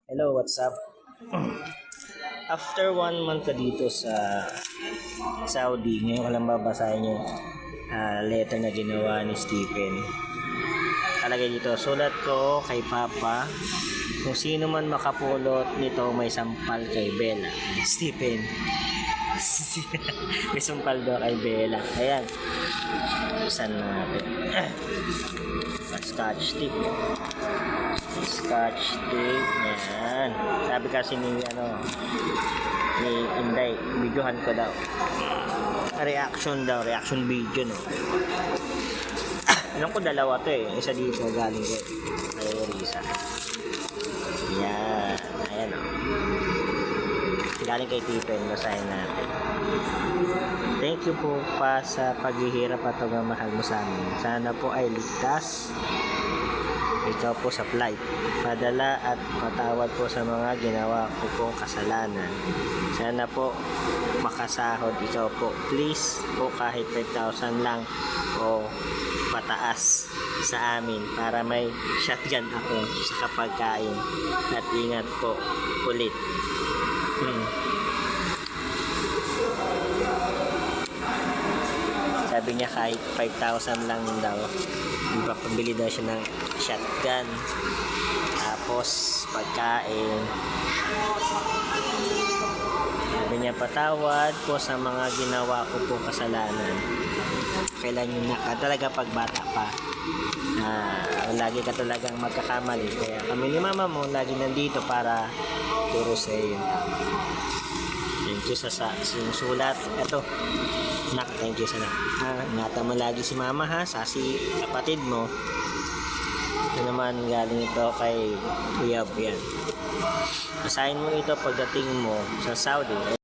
Hello, what's up? After 1 month ka dito sa Saudi, ngayon ko lang babasahin yung letter na ginawa ni Stephen. Talagay dito, sulat ko kay Papa, kung sino man makapulot nito may sampal kay Bella. Stephen. May sampal daw kay Bella. Ayan. Saan natin? Scotch tape. Scotch tape. Yan. Sabi kasi ni Inday, videohan ko daw. Reaction video, no. Alam ko dalawa to eh. Isa dito galing kay Risa. Yan. Ayan, o. Galing kay Tipen. Basahin natin. Thank you po pa sa paghihirap at pagmamahal mo sa amin. Sana po ay ligtas ikaw po sa flight. Padala at patawad po sa mga ginawa ko pong kasalanan. Sana po makasahod ikaw po. Please po kahit 5,000 lang o pataas sa amin para may shotgun ako sa kapagkain. At ingat po ulit. Sabi niya kahit 5,000 lang daw. Pabili daw siya ng shotgun. Tapos pagkain. Sabi niya patawad po sa mga ginawa ko po kasalanan. Kailan yun na talaga pagbata pa. Lagi ka talagang magkakamali. Kaya kami ni mama mo lagi nandito para turo sa iyo. Thank you sa sinusulat. Ito. Nak, thank you sana. Ingatan mo lagi si mama ha, sa si kapatid mo. Ito naman galing ito kay Kuya Bian. Basahin mo ito pagdating mo sa Saudi.